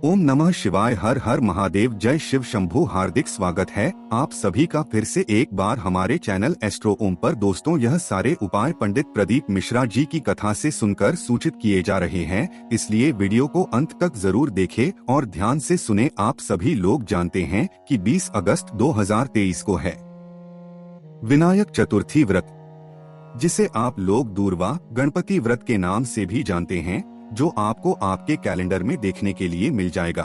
ओम नमः शिवाय। हर हर महादेव। जय शिव शंभू। हार्दिक स्वागत है आप सभी का फिर से एक बार हमारे चैनल एस्ट्रो ओम पर। दोस्तों, यह सारे उपाय पंडित प्रदीप मिश्रा जी की कथा से सुनकर सूचित किए जा रहे हैं, इसलिए वीडियो को अंत तक जरूर देखें और ध्यान से सुने। आप सभी लोग जानते हैं कि 20 अगस्त 2023 को है विनायक चतुर्थी व्रत, जिसे आप लोग दूर्वा गणपति व्रत के नाम से भी जानते हैं, जो आपको आपके कैलेंडर में देखने के लिए मिल जाएगा।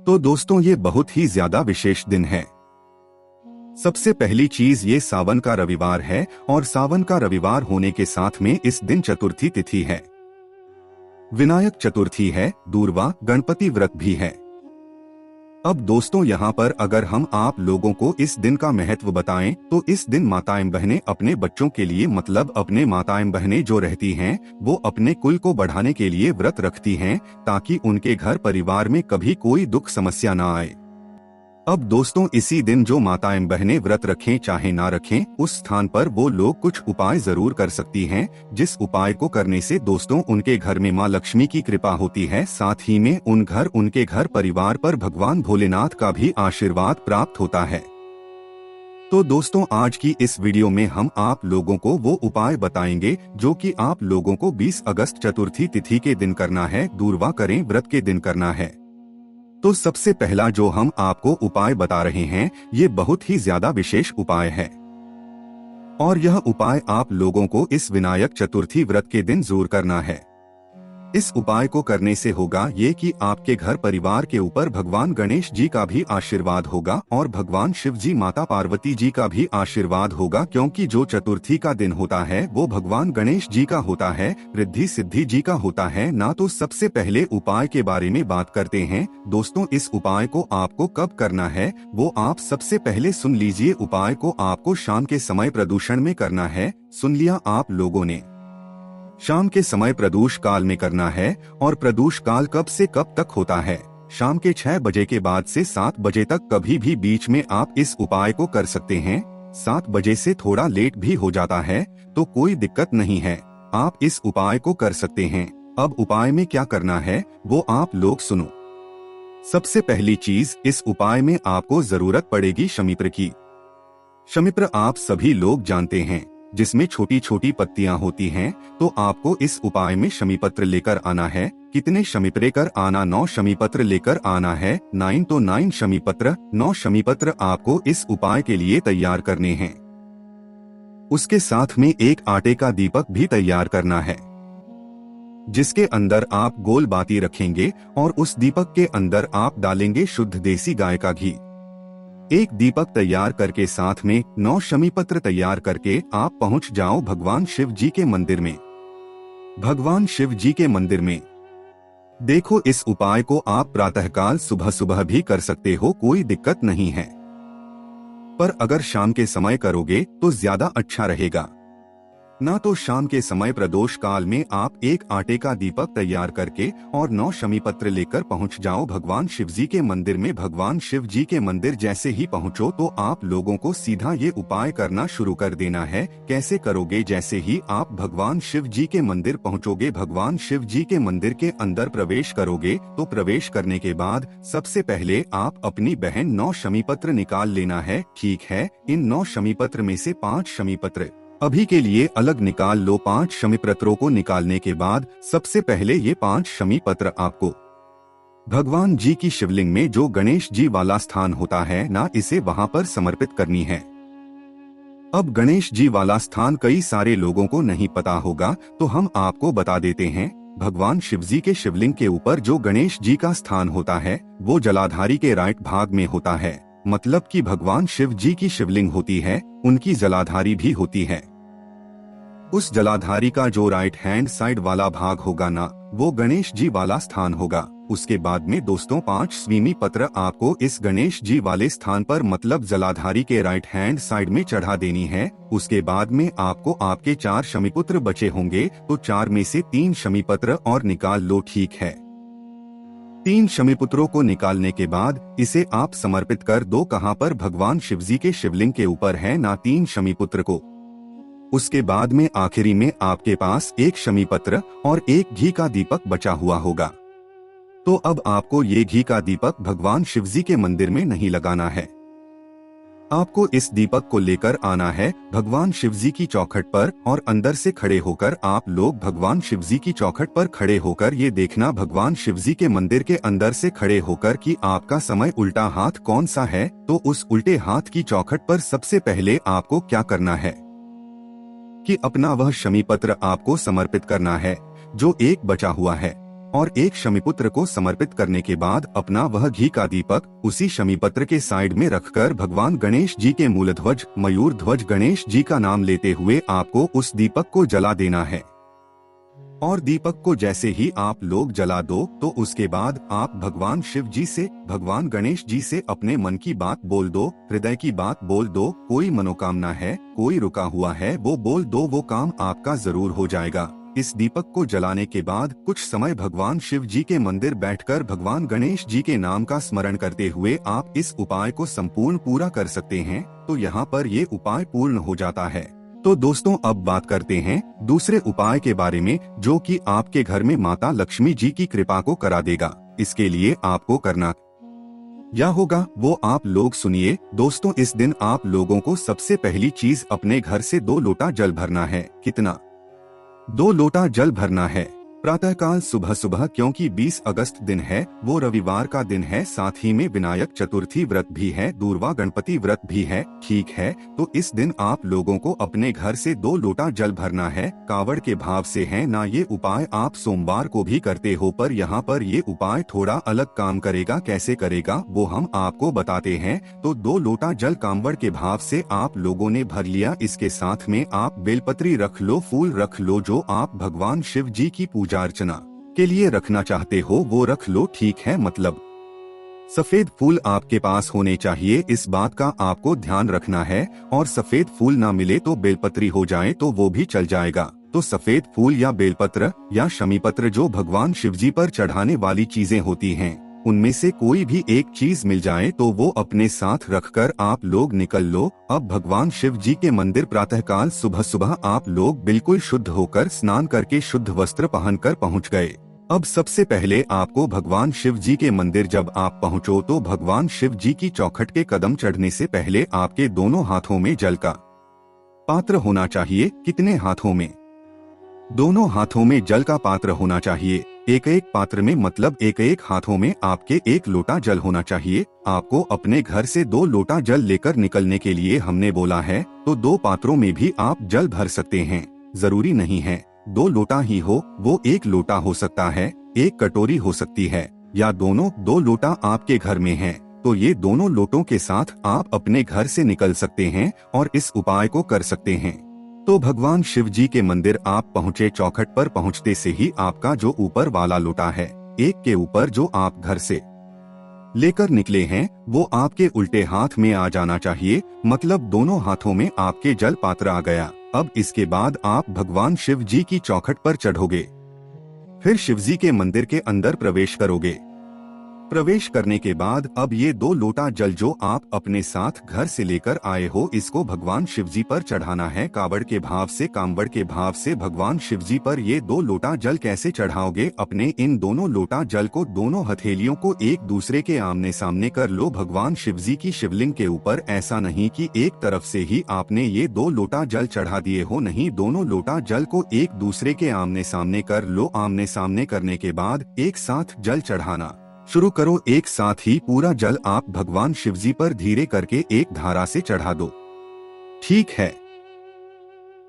तो दोस्तों, ये बहुत ही ज्यादा विशेष दिन है। सबसे पहली चीज, ये सावन का रविवार है और सावन का रविवार होने के साथ में इस दिन चतुर्थी तिथि है, विनायक चतुर्थी है, दूर्वा गणपति व्रत भी है। अब दोस्तों, यहाँ पर अगर हम आप लोगों को इस दिन का महत्व बताएं तो इस दिन माताएं बहनें अपने बच्चों के लिए, मतलब अपने माताएं बहनें जो रहती हैं, वो अपने कुल को बढ़ाने के लिए व्रत रखती हैं, ताकि उनके घर परिवार में कभी कोई दुख समस्या ना आए। अब दोस्तों, इसी दिन जो माताएं बहनें व्रत रखें चाहे ना रखें, उस स्थान पर वो लोग कुछ उपाय जरूर कर सकती हैं, जिस उपाय को करने से दोस्तों उनके घर में माँ लक्ष्मी की कृपा होती है, साथ ही में उनके घर परिवार पर भगवान भोलेनाथ का भी आशीर्वाद प्राप्त होता है। तो दोस्तों, आज की इस वीडियो में हम आप लोगों को वो उपाय बताएंगे जो कि आप लोगों को 20 अगस्त चतुर्थी तिथि के दिन करना है, दूर्वा करें व्रत के दिन करना है। तो सबसे पहला जो हम आपको उपाय बता रहे हैं, ये बहुत ही ज्यादा विशेष उपाय है और यह उपाय आप लोगों को इस विनायक चतुर्थी व्रत के दिन जरूर करना है। इस उपाय को करने से होगा ये कि आपके घर परिवार के ऊपर भगवान गणेश जी का भी आशीर्वाद होगा और भगवान शिव जी, माता पार्वती जी का भी आशीर्वाद होगा, क्योंकि जो चतुर्थी का दिन होता है वो भगवान गणेश जी का होता है, रिद्धि सिद्धि जी का होता है ना। तो सबसे पहले उपाय के बारे में बात करते हैं। दोस्तों, इस उपाय को आपको कब करना है वो आप सबसे पहले सुन लीजिए। उपाय को आपको शाम के समय प्रदूषण में करना है। सुन लिया आप लोगों ने, शाम के समय प्रदोष काल में करना है। और प्रदोष काल कब से कब तक होता है? शाम के 6 बजे के बाद से 7 बजे तक, कभी भी बीच में आप इस उपाय को कर सकते हैं। 7 बजे से थोड़ा लेट भी हो जाता है तो कोई दिक्कत नहीं है, आप इस उपाय को कर सकते हैं। अब उपाय में क्या करना है वो आप लोग सुनो। सबसे पहली चीज, इस उपाय में आपको जरूरत पड़ेगी शमीपत्र की। शमीपत्र आप सभी लोग जानते हैं, जिसमें छोटी छोटी पत्तियां होती हैं। तो आपको इस उपाय में शमीपत्र लेकर आना है। कितने शमीपत्र लेकर आना? 9 शमीपत्र लेकर आना है। 9 तो 9 शमीपत्र, 9 शमीपत्र आपको इस उपाय के लिए तैयार करने हैं। उसके साथ में एक आटे का दीपक भी तैयार करना है, जिसके अंदर आप गोल बाती रखेंगे और उस दीपक के अंदर आप डालेंगे शुद्ध देसी गाय का घी। एक दीपक तैयार करके साथ में 9 शमीपत्र तैयार करके आप पहुंच जाओ भगवान शिव जी के मंदिर में। भगवान शिव जी के मंदिर में देखो, इस उपाय को आप प्रातःकाल सुबह सुबह भी कर सकते हो, कोई दिक्कत नहीं है, पर अगर शाम के समय करोगे तो ज्यादा अच्छा रहेगा ना। तो शाम के समय प्रदोष काल में आप एक आटे का दीपक तैयार करके और 9 शमीपत्र लेकर पहुंच जाओ भगवान शिव जी के मंदिर में। भगवान शिव जी के मंदिर जैसे ही पहुंचो तो आप लोगों को सीधा ये उपाय करना शुरू कर देना है। कैसे करोगे? जैसे ही आप भगवान शिव जी के मंदिर पहुंचोगे, भगवान शिव जी के मंदिर के अंदर प्रवेश करोगे, तो प्रवेश करने के बाद सबसे पहले आप अपनी बहन 9 शमीपत्र निकाल लेना है। ठीक है, इन 9 शमीपत्र में से 5 शमीपत्र अभी के लिए अलग निकाल लो। 5 शमीपत्रों को निकालने के बाद सबसे पहले ये 5 शमीपत्र आपको भगवान जी की शिवलिंग में, जो गणेश जी वाला स्थान होता है ना, इसे वहां पर समर्पित करनी है। अब गणेश जी वाला स्थान कई सारे लोगों को नहीं पता होगा, तो हम आपको बता देते हैं। भगवान शिव जी के शिवलिंग के ऊपर जो गणेश जी का स्थान होता है वो जलाधारी के राइट भाग में होता है, मतलब कि भगवान शिव जी की शिवलिंग होती है, उनकी जलाधारी भी होती है। उस जलाधारी का जो राइट हैंड साइड वाला भाग होगा ना, वो गणेश जी वाला स्थान होगा। उसके बाद में दोस्तों 5 स्वीमी पत्र आपको इस गणेश जी वाले स्थान पर, मतलब जलाधारी के राइट हैंड साइड में चढ़ा देनी है। उसके बाद में आपको आपके 4 शमीपत्र बचे होंगे, तो 4 में से 3 शमीपत्र और निकाल लो। ठीक है, 3 शमीपुत्रों को निकालने के बाद इसे आप समर्पित कर दो। कहाँ पर? भगवान शिव जी के शिवलिंग के ऊपर है ना 3 शमीपुत्र को। उसके बाद में आखिरी में आपके पास 1 शमीपत्र और 1 घी का दीपक बचा हुआ होगा। तो अब आपको ये घी का दीपक भगवान शिवजी के मंदिर में नहीं लगाना है। आपको इस दीपक को लेकर आना है भगवान शिवजी की चौखट पर और अंदर से खड़े होकर आप लोग भगवान शिवजी की चौखट पर खड़े होकर ये देखना भगवान शिवजी के मंदिर के अंदर से खड़े होकर कि आपका समय उल्टा हाथ कौन सा है। तो उस उल्टे हाथ की चौखट पर सबसे पहले आपको क्या करना है कि अपना वह शमी पत्र आपको समर्पित करना है जो एक बचा हुआ है, और एक शमीपुत्र को समर्पित करने के बाद अपना वह घी का दीपक उसी शमीपत्र के साइड में रखकर भगवान गणेश जी के मूलध्वज मयूर ध्वज गणेश जी का नाम लेते हुए आपको उस दीपक को जला देना है। और दीपक को जैसे ही आप लोग जला दो तो उसके बाद आप भगवान शिव जी से भगवान गणेश जी से अपने मन की बात बोल दो, हृदय की बात बोल दो। कोई मनोकामना है, कोई रुका हुआ है, वो बोल दो, वो काम आपका जरूर हो जाएगा। इस दीपक को जलाने के बाद कुछ समय भगवान शिव जी के मंदिर बैठकर भगवान गणेश जी के नाम का स्मरण करते हुए आप इस उपाय को संपूर्ण पूरा कर सकते हैं। तो यहाँ पर ये उपाय पूर्ण हो जाता है। तो दोस्तों अब बात करते हैं दूसरे उपाय के बारे में जो कि आपके घर में माता लक्ष्मी जी की कृपा को करा देगा। इसके लिए आपको करना क्या होगा वो आप लोग सुनिए। दोस्तों इस दिन आप लोगों को सबसे पहली चीज अपने घर से 2 लोटा जल भरना है। कितना? 2 लोटा जल भरना है प्रातःकाल सुबह सुबह, क्योंकि 20 अगस्त दिन है, वो रविवार का दिन है, साथ ही में विनायक चतुर्थी व्रत भी है, दूरवा गणपति व्रत भी है। ठीक है, तो इस दिन आप लोगों को अपने घर से 2 लोटा जल भरना है, कावड़ के भाव से है ना। ये उपाय आप सोमवार को भी करते हो, पर यहाँ पर ये उपाय थोड़ा अलग काम करेगा। कैसे करेगा वो हम आपको बताते हैं। तो 2 लोटा जल कावड़ के भाव से आप लोगों ने भर लिया। इसके साथ में आप बेलपत्री रख लो, फूल रख लो, जो आप भगवान शिव जी की पूजा अर्चना के लिए रखना चाहते हो वो रख लो। ठीक है, मतलब सफेद फूल आपके पास होने चाहिए, इस बात का आपको ध्यान रखना है। और सफेद फूल ना मिले तो बेलपत्री हो जाए तो वो भी चल जाएगा। तो सफेद फूल या बेलपत्र या शमीपत्र जो भगवान शिवजी पर चढ़ाने वाली चीजें होती हैं, उनमें से कोई भी एक चीज मिल जाए तो वो अपने साथ रखकर आप लोग निकल लो। अब भगवान शिव जी के मंदिर प्रातःकाल सुबह सुबह आप लोग बिल्कुल शुद्ध होकर स्नान करके शुद्ध वस्त्र पहनकर पहुंच गए। अब सबसे पहले आपको भगवान शिव जी के मंदिर जब आप पहुंचो तो भगवान शिव जी की चौखट के कदम चढ़ने से पहले आपके दोनों हाथों में जल का पात्र होना चाहिए। कितने हाथों में? दोनों हाथों में जल का पात्र होना चाहिए। एक एक पात्र में मतलब एक एक हाथों में आपके 1 लोटा जल होना चाहिए। आपको अपने घर से 2 लोटा जल लेकर निकलने के लिए हमने बोला है, तो 2 पात्रों में भी आप जल भर सकते हैं। जरूरी नहीं है 2 लोटा ही हो, वो 1 लोटा हो सकता है, 1 कटोरी हो सकती है, या दोनों 2 लोटा आपके घर में है तो ये दोनों लोटों के साथ आप अपने घर से निकल सकते हैं और इस उपाय को कर सकते हैं। तो भगवान शिव जी के मंदिर आप पहुँचे, चौखट पर पहुँचते से ही आपका जो ऊपर वाला लोटा है, एक के ऊपर जो आप घर से लेकर निकले हैं, वो आपके उल्टे हाथ में आ जाना चाहिए। मतलब दोनों हाथों में आपके जल पात्र आ गया। अब इसके बाद आप भगवान शिव जी की चौखट पर चढ़ोगे, फिर शिव जी के मंदिर के अंदर प्रवेश करोगे। प्रवेश करने के बाद अब ये 2 लोटा जल जो आप अपने साथ घर से लेकर आए हो, इसको भगवान शिवजी पर चढ़ाना है। कावड़ के भाव से, कांवड़ के भाव से भगवान शिवजी पर ये 2 लोटा जल कैसे चढ़ाओगे? अपने इन दोनों लोटा जल को दोनों हथेलियों को एक दूसरे के आमने सामने कर लो भगवान शिवजी की शिवलिंग के ऊपर। ऐसा नहीं कि एक तरफ से ही आपने ये 2 लोटा जल चढ़ा दिए हो, नहीं, दोनों लोटा जल को एक दूसरे के आमने सामने कर लो। आमने सामने करने के बाद एक साथ जल चढ़ाना शुरू करो। एक साथ ही पूरा जल आप भगवान शिवजी पर धीरे करके एक धारा से चढ़ा दो। ठीक है,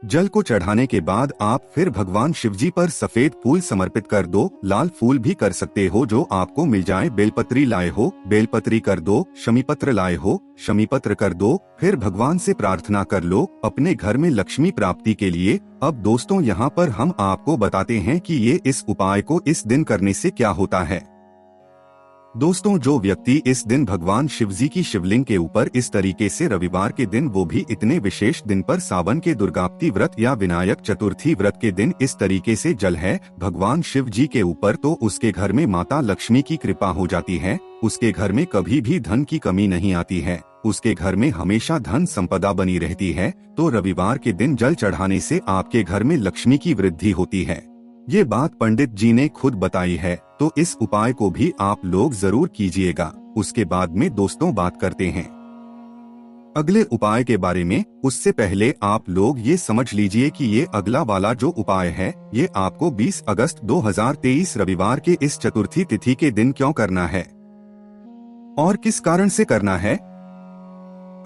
जल को चढ़ाने के बाद आप फिर भगवान शिवजी पर सफेद फूल समर्पित कर दो। लाल फूल भी कर सकते हो जो आपको मिल जाए। बेलपत्री लाए हो, बेलपत्री कर दो। शमीपत्र लाए हो, शमीपत्र कर दो। फिर भगवान से प्रार्थना कर लो अपने घर में लक्ष्मी प्राप्ति के लिए। अब दोस्तों यहाँ पर हम आपको बताते हैं कि ये इस उपाय को इस दिन करने से क्या होता है। दोस्तों जो व्यक्ति इस दिन भगवान शिवजी की शिवलिंग के ऊपर इस तरीके से रविवार के दिन, वो भी इतने विशेष दिन पर, सावन के दुर्गाप्ती व्रत या विनायक चतुर्थी व्रत के दिन इस तरीके से जल है भगवान शिव जी के ऊपर, तो उसके घर में माता लक्ष्मी की कृपा हो जाती है। उसके घर में कभी भी धन की कमी नहीं आती है, उसके घर में हमेशा धन संपदा बनी रहती है। तो रविवार के दिन जल चढ़ाने से आपके घर में लक्ष्मी की वृद्धि होती है। ये बात पंडित जी ने खुद बताई है, तो इस उपाय को भी आप लोग जरूर कीजिएगा। उसके बाद में दोस्तों बात करते हैं अगले उपाय के बारे में। उससे पहले आप लोग ये समझ लीजिए कि ये अगला वाला जो उपाय है ये आपको 20 अगस्त 2023 रविवार के इस चतुर्थी तिथि के दिन क्यों करना है और किस कारण से करना है।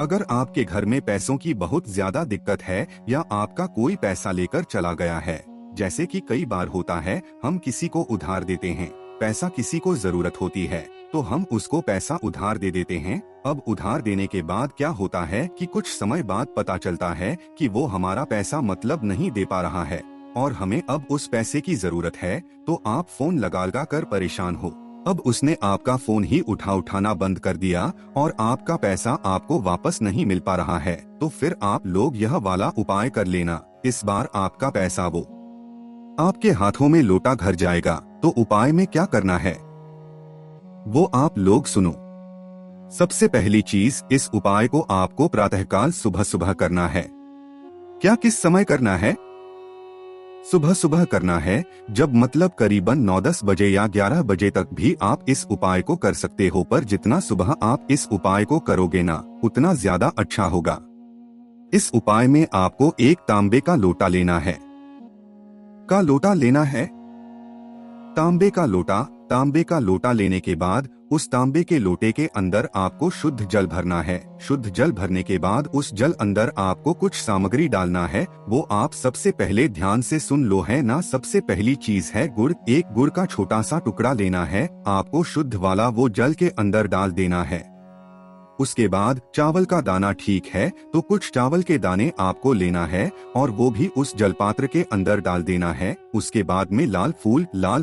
अगर आपके घर में पैसों की बहुत ज्यादा दिक्कत है या आपका कोई पैसा लेकर चला गया है, जैसे कि कई बार होता है हम किसी को उधार देते हैं, पैसा किसी को जरूरत होती है तो हम उसको पैसा उधार दे देते हैं। अब उधार देने के बाद क्या होता है कि कुछ समय बाद पता चलता है कि वो हमारा पैसा मतलब नहीं दे पा रहा है और हमें अब उस पैसे की जरूरत है, तो आप फोन लगा कर परेशान हो। अब उसने आपका फोन ही उठाना बंद कर दिया और आपका पैसा आपको वापस नहीं मिल पा रहा है, तो फिर आप लोग यह वाला उपाय कर लेना। इस बार आपका पैसा वो आपके हाथों में लौटा घर जाएगा। तो उपाय में क्या करना है वो आप लोग सुनो। सबसे पहली चीज, इस उपाय को आपको प्रातःकाल सुबह सुबह करना है। क्या किस समय करना है? सुबह सुबह करना है, जब मतलब करीबन 9-10 बजे या 11 बजे तक भी आप इस उपाय को कर सकते हो, पर जितना सुबह आप इस उपाय को करोगे ना उतना ज्यादा अच्छा होगा। इस उपाय में आपको एक तांबे का लोटा लेना है। तांबे का लोटा लेने के बाद उस तांबे के लोटे के अंदर आपको शुद्ध जल भरना है। शुद्ध जल भरने के बाद उस जल अंदर आपको कुछ सामग्री डालना है। वो आप सबसे पहले ध्यान से सुन लो है ना। सबसे पहली चीज है गुड़। एक गुड़ का छोटा सा टुकड़ा लेना है, आपको शुद्ध वाला वो जल के अंदर डाल देना है। उसके बाद चावल का दाना, ठीक है, तो कुछ चावल के दाने आपको लेना है और वो भी उस जलपात्र के अंदर डाल देना है। उसके बाद में लाल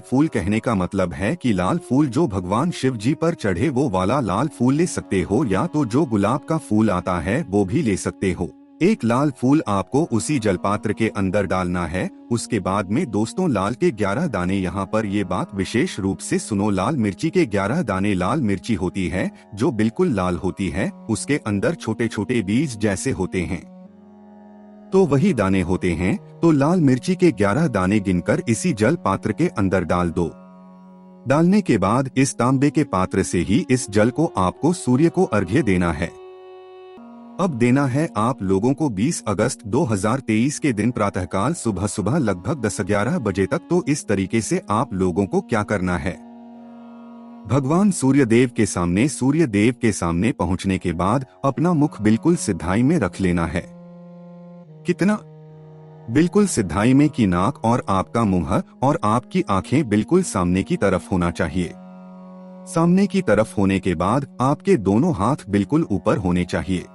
फूल कहने का मतलब है कि लाल फूल जो भगवान शिव जी पर चढ़े वो वाला लाल फूल ले सकते हो, या तो जो गुलाब का फूल आता है वो भी ले सकते हो। एक लाल फूल आपको उसी जलपात्र के अंदर डालना है। उसके बाद में दोस्तों लाल के 11 दाने, यहाँ पर ये बात विशेष रूप से सुनो, लाल मिर्ची के 11 दाने। लाल मिर्ची होती है जो बिल्कुल लाल होती है, उसके अंदर छोटे छोटे बीज जैसे होते हैं तो वही दाने होते हैं। तो लाल मिर्ची के 11 दाने गिनकर इसी जल पात्र के अंदर डाल दो। डालने के बाद इस तांबे के पात्र से ही इस जल को आपको सूर्य को अर्घ्य देना है। अब देना है आप लोगों को 20 अगस्त 2023 के दिन प्रातःकाल सुबह सुबह लगभग 10-11 बजे तक। तो इस तरीके से आप लोगों को क्या करना है, भगवान सूर्यदेव के सामने पहुंचने के बाद अपना मुख बिल्कुल सिधाई में रख लेना है। कितना? बिल्कुल सिधाई में कि नाक और आपका मुंह और आपकी आंखें बिल्कुल सामने की तरफ होना चाहिए। सामने की तरफ होने के बाद आपके दोनों हाथ बिल्कुल ऊपर होने चाहिए।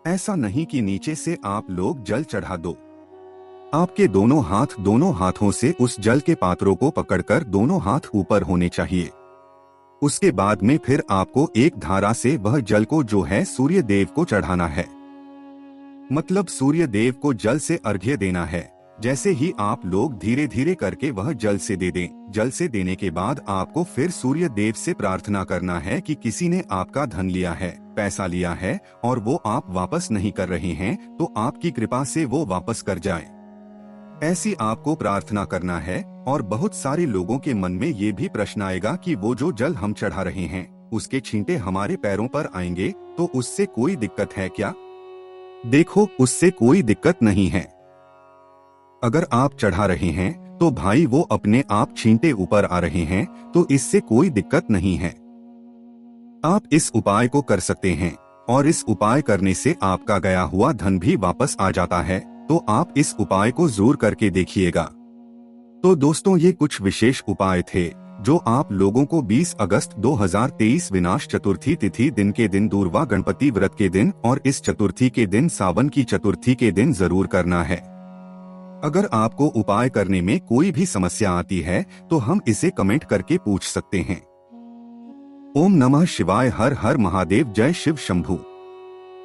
ऐसा नहीं कि नीचे से आप लोग जल चढ़ा दो। आपके दोनों हाथों से उस जल के पात्रों को पकड़कर दोनों हाथ ऊपर होने चाहिए। उसके बाद में फिर आपको एक धारा से वह जल को जो है सूर्य देव को चढ़ाना है, मतलब सूर्य देव को जल से अर्घ्य देना है। जैसे ही आप लोग धीरे धीरे करके वह जल से दे दें। जल से देने के बाद आपको फिर सूर्य देव से प्रार्थना करना है कि किसी ने आपका धन लिया है, पैसा लिया है और वो आप वापस नहीं कर रहे हैं, तो आपकी कृपा से वो वापस कर जाए। ऐसी आपको प्रार्थना करना है। और बहुत सारे लोगों के मन में ये भी प्रश्न आएगा कि वो जो जल हम चढ़ा रहे हैं उसके छींटे हमारे पैरों पर आएंगे, तो उससे कोई दिक्कत है क्या? देखो, उससे कोई दिक्कत नहीं है। अगर आप चढ़ा रहे हैं तो भाई वो अपने आप छींटे ऊपर आ रहे हैं, तो इससे कोई दिक्कत नहीं है। आप इस उपाय को कर सकते हैं और इस उपाय करने से आपका गया हुआ धन भी वापस आ जाता है। तो आप इस उपाय को जरूर करके देखिएगा। तो दोस्तों ये कुछ विशेष उपाय थे जो आप लोगों को 20 अगस्त 2023 विनाश चतुर्थी तिथि दिन के दिन, दूरवा गणपति व्रत के दिन और इस चतुर्थी के दिन, सावन की चतुर्थी के दिन जरूर करना है। अगर आपको उपाय करने में कोई भी समस्या आती है तो हम इसे कमेंट करके पूछ सकते हैं। ओम नमः शिवाय। हर हर महादेव। जय शिव शंभू।